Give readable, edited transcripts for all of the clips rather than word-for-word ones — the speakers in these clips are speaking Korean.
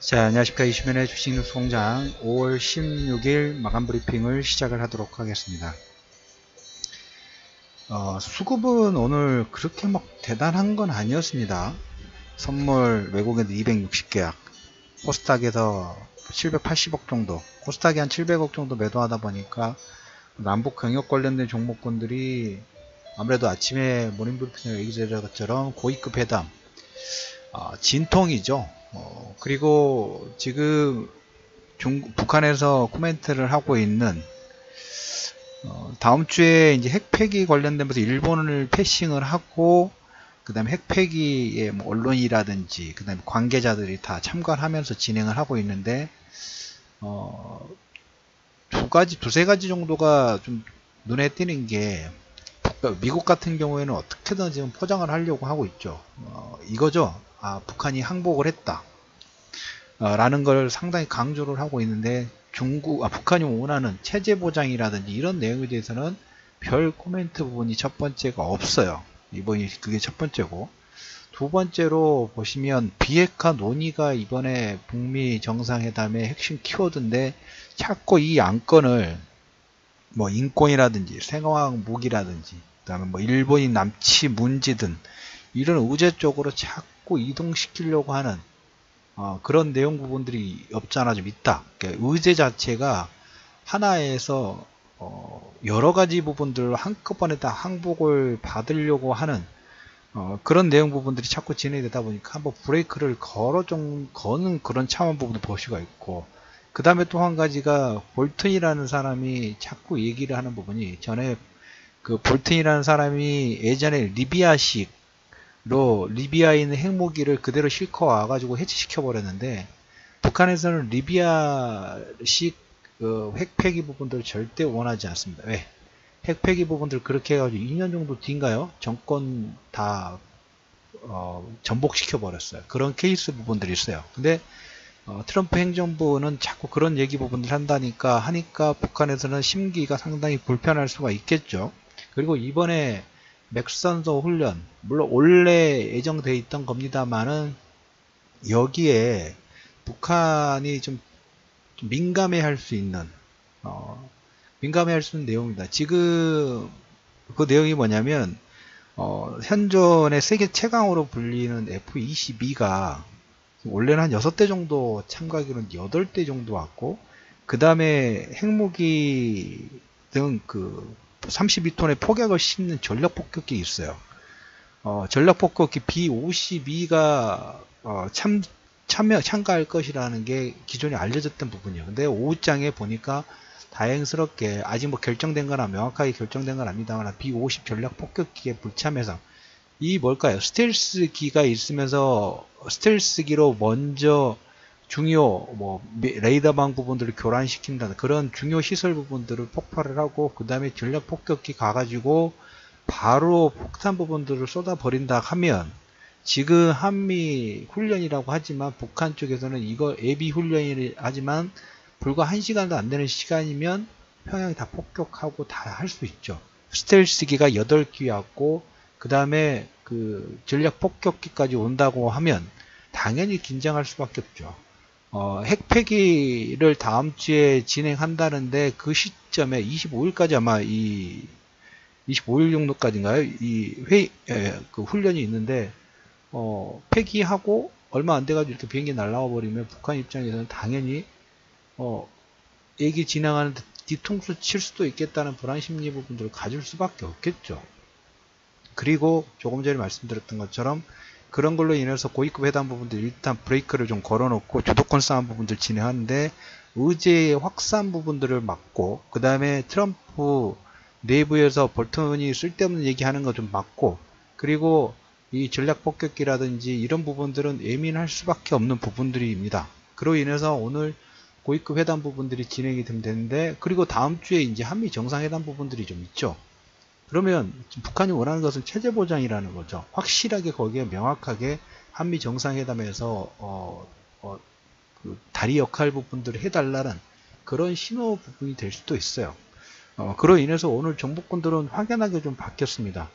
자, 안녕하십니까. 이슈면의 주식뉴스 공장 5월 16일 마감 브리핑을 시작을 하도록 하겠습니다. 수급은 오늘 그렇게 막 대단한 건 아니었습니다. 선물 외국에도 260계약, 코스닥에서 780억 정도, 코스닥이 한 700억 정도 매도하다 보니까 남북 경협 관련된 종목군들이 아무래도 아침에 모닝브리핑에 얘기드린 것처럼 고위급 회담, 진통이죠. 그리고 지금 북한에서 코멘트를 하고 있는 다음 주에 이제 핵폐기 관련되면서 일본을 패싱을 하고 그 다음에 핵폐기의 뭐 언론이라든지 그 다음에 관계자들이 다 참관을 하면서 진행을 하고 있는데 두세 가지 정도가 좀 눈에 띄는 게 미국 같은 경우에는 어떻게든 지금 포장을 하려고 하고 있죠. 이거죠. 북한이 항복을 했다. 라는 걸 상당히 강조를 하고 있는데 북한이 원하는 체제 보장이라든지 이런 내용에 대해서는 별 코멘트 부분이 첫 번째가 없어요. 이번이 그게 첫 번째고, 두 번째로 보시면 비핵화 논의가 이번에 북미 정상회담의 핵심 키워드인데 자꾸 이 안건을 뭐 인권이라든지 생화학 무기라든지 그다음에 뭐 일본이 남치 문제든 이런 의제 쪽으로 자꾸 이동시키려고 하는 그런 내용 부분들이 없지 않아 좀 있다. 그러니까 의제 자체가 하나에서 여러 가지 부분들을 한꺼번에 다 항복을 받으려고 하는 그런 내용 부분들이 자꾸 진행되다 보니까 한번 브레이크를 거는 그런 차원 부분도 볼 수가 있고, 그 다음에 또 한 가지가 볼튼이라는 사람이 자꾸 얘기를 하는 부분이, 전에 그 볼튼이라는 사람이 예전에 리비아에 있는 핵무기를 그대로 싣고 와가지고 해체시켜 버렸는데, 북한에서는 리비아식 핵폐기 부분들을 절대 원하지 않습니다. 왜? 핵폐기 부분들 그렇게 해가지고 2년 정도 뒤인가요? 정권 다 전복시켜 버렸어요. 그런 케이스 부분들이 있어요. 근데 트럼프 행정부는 자꾸 그런 얘기 부분들 하니까 북한에서는 심기가 상당히 불편할 수가 있겠죠. 그리고 이번에 맥선소 훈련, 물론 원래 예정되어 있던 겁니다만은 여기에 북한이 좀 민감해 할 수 있는 내용입니다. 지금 그 내용이 뭐냐면 현존의 세계 최강으로 불리는 F-22가 원래는 한 6대 정도 참가기로는 8대 정도 왔고, 그 다음에 핵무기 등 그 32톤의 폭약을 싣는 전략폭격기 있어요. 전략폭격기 B-52가 참가할 것이라는 게 기존에 알려졌던 부분이에요. 근데 오후장에 보니까 다행스럽게 아직 뭐 명확하게 결정된 건 아닙니다만 B-50 전략폭격기에 불참해서, 이 뭘까요? 스텔스기가 있으면서 스텔스기로 먼저 중요 레이더망 부분들을 교란시킨다는 그런 중요 시설 부분들을 폭발을 하고, 그 다음에 전략 폭격기 가가지고 바로 폭탄 부분들을 쏟아버린다 하면, 지금 한미 훈련이라고 하지만 북한 쪽에서는 이거 예비 훈련이 하지만 불과 1시간도 안 되는 시간이면 평양이 다 폭격하고 다 할 수 있죠. 스텔스기가 8기 왔고 그 다음에 그 전략 폭격기까지 온다고 하면 당연히 긴장할 수밖에 없죠. 핵폐기를 다음 주에 진행한다는데 그 시점에 25일까지 아마 25일 정도까지인가요? 그 훈련이 있는데, 폐기하고 얼마 안 돼가지고 이렇게 비행기 날라와 버리면 북한 입장에서는 당연히, 얘기 진행하는데 뒤통수 칠 수도 있겠다는 불안 심리 부분들을 가질 수밖에 없겠죠. 그리고 조금 전에 말씀드렸던 것처럼 그런 걸로 인해서 고위급 회담 부분들 일단 브레이크를 좀 걸어놓고 주도권 싸움 부분들 진행하는데, 의제의 확산 부분들을 막고, 그 다음에 트럼프 내부에서 볼턴이 쓸데없는 얘기하는 거 좀 막고, 그리고 이 전략 폭격기라든지 이런 부분들은 예민할 수밖에 없는 부분들입니다. 그로 인해서 오늘 고위급 회담 부분들이 진행이 되는데, 그리고 다음 주에 이제 한미 정상회담 부분들이 좀 있죠. 그러면 북한이 원하는 것은 체제 보장이라는 거죠. 확실하게 거기에 명확하게 한미 정상회담에서 그 다리 역할 부분들을 해달라는 그런 신호 부분이 될 수도 있어요. 그로 인해서 오늘 정보권들은 확연하게 좀 바뀌었습니다.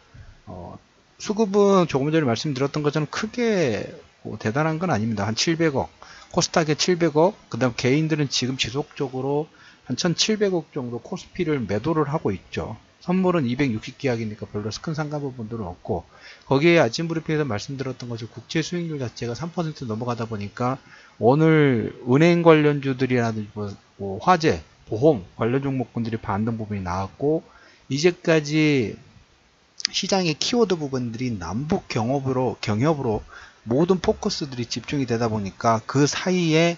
수급은 조금 전에 말씀드렸던 것처럼 크게 대단한 건 아닙니다. 한 700억. 코스닥에 700억, 그 다음 개인들은 지금 지속적으로 한 1700억 정도 코스피를 매도를 하고 있죠. 선물은 260계약이니까 별로 큰 상관 부분들은 없고, 거기에 아침 브리핑에서 말씀드렸던 것이 국채 수익률 자체가 3% 넘어가다 보니까 오늘 은행 관련주들이라든지 뭐 화재, 보험 관련 종목군들이 반등 부분이 나왔고, 이제까지 시장의 키워드 부분들이 남북 경협으로 모든 포커스들이 집중이 되다 보니까 그 사이에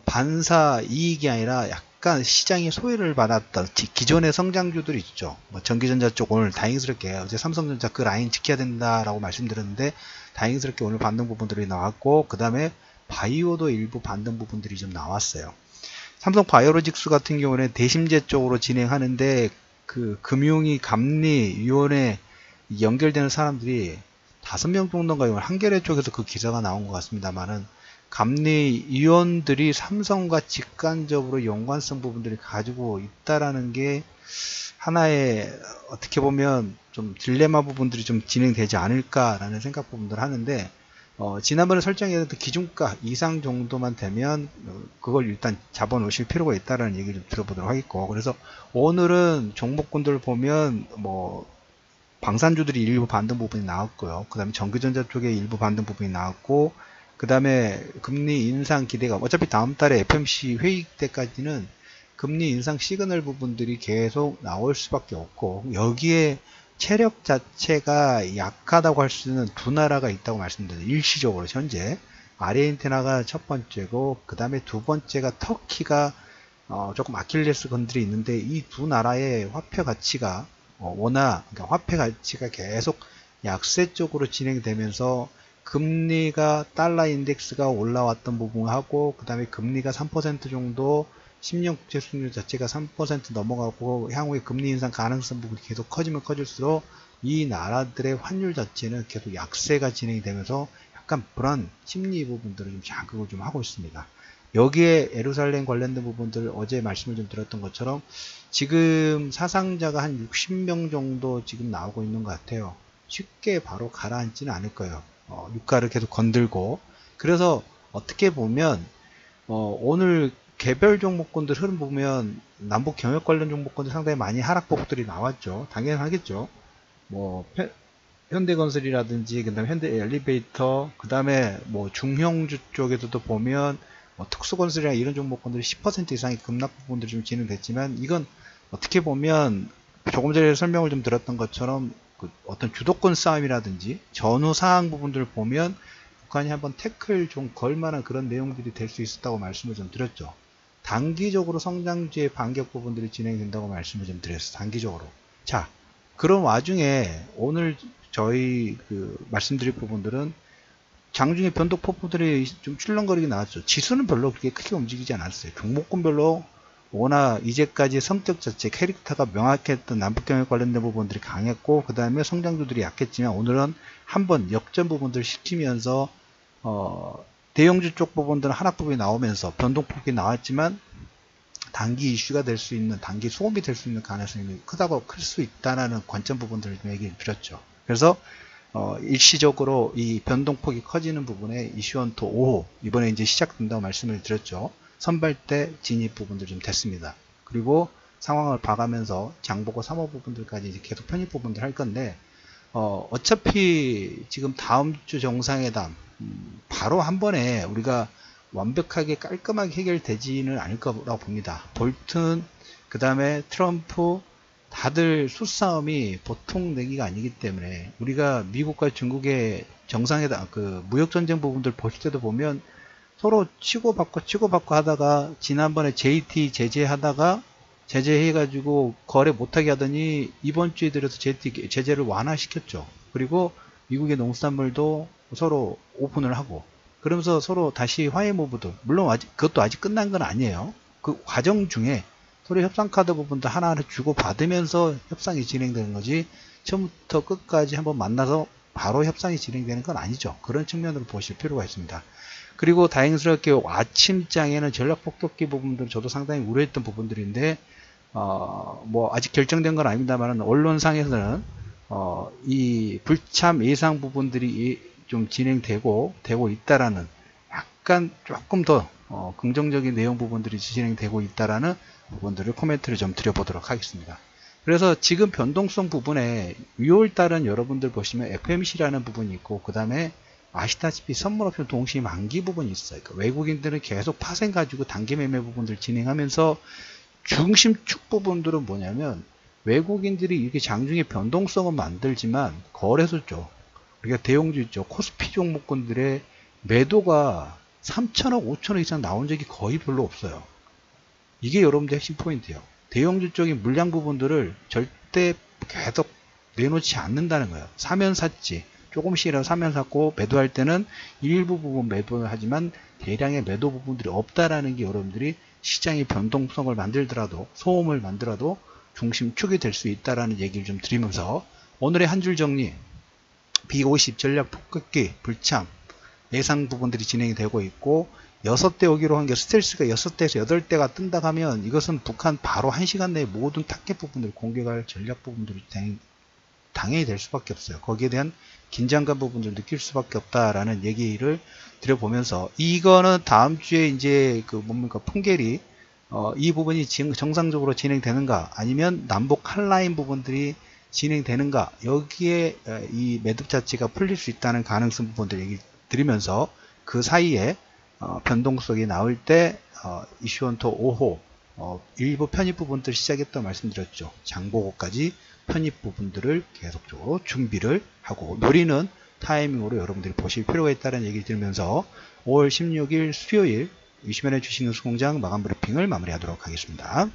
반사 이익이 아니라 약간 시장이 소외를 받았다. 기존의 성장주들이 있죠. 뭐 전기전자 쪽 오늘 다행스럽게 어제 삼성전자 그 라인 지켜야 된다라고 말씀드렸는데 다행스럽게 오늘 반등 부분들이 나왔고, 그 다음에 바이오도 일부 반등 부분들이 좀 나왔어요. 삼성 바이오로직스 같은 경우는 대심제 쪽으로 진행하는데 그 금융위 감리위원회 연결되는 사람들이 5명 정도인가 한겨레 쪽에서 그 기사가 나온 것 같습니다만은, 감리위원들이 삼성과 직간접으로 연관성 부분들이 가지고 있다라는 게 하나의 어떻게 보면 좀 딜레마 부분들이 좀 진행되지 않을까라는 생각 부분들을 하는데, 지난번에 설정했던 기준가 이상 정도만 되면 그걸 일단 잡아 놓으실 필요가 있다라는 얘기를 들어보도록 하겠고, 그래서 오늘은 종목군들을 보면 뭐 방산주들이 일부 반등 부분이 나왔고요. 그 다음에 전기전자 쪽에 일부 반등 부분이 나왔고, 그 다음에 금리 인상 기대가 어차피 다음 달에 FOMC 회의 때까지는 금리 인상 시그널 부분들이 계속 나올 수밖에 없고, 여기에 체력 자체가 약하다고 할 수 있는 두 나라가 있다고 말씀드렸는데, 일시적으로 현재 아르헨티나가 첫 번째고, 그 다음에 두 번째가 터키가 조금 아킬레스 건들이 있는데, 이 두 나라의 화폐 가치가 그러니까 화폐 가치가 계속 약세 쪽으로 진행되면서 금리가 달러 인덱스가 올라왔던 부분하고, 그 다음에 금리가 3% 정도 10년 국채 수익률 자체가 3% 넘어가고 향후에 금리 인상 가능성 부분이 계속 커지면 커질수록 이 나라들의 환율 자체는 계속 약세가 진행이 되면서 약간 불안 심리 부분들을 좀 자극을 좀 하고 있습니다. 여기에 예루살렘 관련된 부분들 어제 말씀을 좀 드렸던 것처럼 지금 사상자가 한 60명 정도 지금 나오고 있는 것 같아요. 쉽게 바로 가라앉지는 않을 거예요. 유가를 계속 건들고. 그래서 어떻게 보면 오늘 개별 종목군들 흐름 보면 남북 경협 관련 종목군들 상당히 많이 하락폭들이 나왔죠. 당연하겠죠. 뭐 현대건설이라든지 그다음에 현대 엘리베이터, 그다음에 뭐 중형주 쪽에서도 보면 뭐 특수건설이나 이런 종목군들이 10% 이상의 급락 부분들이 좀 진행됐지만, 이건 어떻게 보면 조금 전에 설명을 좀 드렸던 것처럼 그 어떤 주도권 싸움이라든지 전후 사항 부분들을 보면 북한이 한번 태클 좀 걸만한 그런 내용들이 될 수 있었다고 말씀을 좀 드렸죠. 단기적으로 성장주의 반격 부분들이 진행된다고 말씀을 좀 드렸어요. 단기적으로. 자, 그런 와중에 오늘 저희 말씀드릴 부분들은 장중에 변동 폭포들이 좀 출렁거리게 나왔죠. 지수는 별로 그렇게 크게 움직이지 않았어요. 종목군별로 워낙 이제까지 성격 자체, 캐릭터가 명확했던 남북경협 관련된 부분들이 강했고, 그 다음에 성장주들이 약했지만 오늘은 한번 역전 부분들을 시키면서 대형주 쪽 부분들은 하락 부분이 나오면서 변동폭이 나왔지만 단기 이슈가 될 수 있는, 단기 소음이 될 수 있는 가능성이 크다고 클 수 있다는 관점 부분들을 좀 얘기를 드렸죠. 그래서 일시적으로 이 변동폭이 커지는 부분에 이슈원토 5호 이번에 이제 시작된다고 말씀을 드렸죠. 선발대 진입 부분들 좀 됐습니다. 그리고 상황을 봐가면서 장보고 3호 부분들까지 이제 계속 편입 부분들 할 건데, 어차피 지금 다음 주 정상회담 바로 한 번에 우리가 완벽하게 깔끔하게 해결되지는 않을 거라고 봅니다. 볼튼, 그 다음에 트럼프, 다들 수싸움이 보통 내기가 아니기 때문에 우리가 미국과 중국의 정상회담, 무역전쟁 부분들 보실 때도 보면 서로 치고받고 하다가 지난번에 JT 제재하다가 제재해가지고 거래 못하게 하더니 이번 주에 들어서 JT 제재를 완화시켰죠. 그리고 미국의 농수산물도 서로 오픈을 하고 그러면서 서로 다시 화해 모브도, 물론 그것도 아직 끝난 건 아니에요. 그 과정 중에 서로 협상 카드 부분도 하나하나 주고 받으면서 협상이 진행되는 거지, 처음부터 끝까지 한번 만나서 바로 협상이 진행되는 건 아니죠. 그런 측면으로 보실 필요가 있습니다. 그리고 다행스럽게 아침장에는 전략폭격기 부분들 저도 상당히 우려했던 부분들인데 뭐 아직 결정된 건 아닙니다만 언론상에서는 이 불참 예상 부분들이 좀 진행되고 있다라는 약간 조금 더 긍정적인 내용 부분들이 진행되고 있다라는 부분들을 코멘트를 좀 드려보도록 하겠습니다. 그래서 지금 변동성 부분에 6월달은 여러분들 보시면 FMC라는 부분이 있고, 그 다음에 아시다시피 선물옵션 동시 만기 부분이 있어요. 그러니까 외국인들은 계속 파생 가지고 단기 매매 부분들 진행하면서 중심축 부분들은 뭐냐면, 외국인들이 이렇게 장중에 변동성은 만들지만 거래소 쪽, 우리가 대형주 쪽 코스피 종목군들의 매도가 3천억 5천억 이상 나온 적이 거의 별로 없어요. 이게 여러분들 핵심 포인트예요. 대형주 쪽인 물량 부분들을 절대 계속 내놓지 않는다는 거예요. 사면 샀지, 조금씩이라도 사면 샀고, 매도할 때는 일부 부분 매도를 하지만 대량의 매도 부분들이 없다라는 게 여러분들이 시장의 변동성을 만들더라도, 소음을 만들어도 중심축이 될 수 있다라는 얘기를 좀 드리면서, 오늘의 한 줄 정리, B50 전략 폭격기 불참 예상 부분들이 진행이 되고 있고, 6대 오기로 한 게 스텔스가 6대에서 8대가 뜬다 하면, 이것은 북한 바로 1시간 내에 모든 타겟 부분들 공격할 전략 부분들이 당연히 될 수밖에 없어요. 거기에 대한 긴장감 부분들 느낄 수밖에 없다라는 얘기를 드려보면서, 이거는 다음 주에 이제 그 뭡니까 풍계리 이 부분이 지금 정상적으로 진행되는가, 아니면 남북 한라인 부분들이 진행되는가, 여기에 이 매듭 자체가 풀릴 수 있다는 가능성 부분들 얘기 드리면서, 그 사이에 변동성이 나올 때 이슈원토 5호 일부 편입 부분들 시작했다 말씀드렸죠. 장보고까지 편입 부분들을 계속적으로 준비를 하고 노리는 타이밍으로 여러분들이 보실 필요가 있다는 얘기를 들으면서 5월 16일 수요일 이슈면의 주식뉴스공장 마감 브리핑을 마무리하도록 하겠습니다.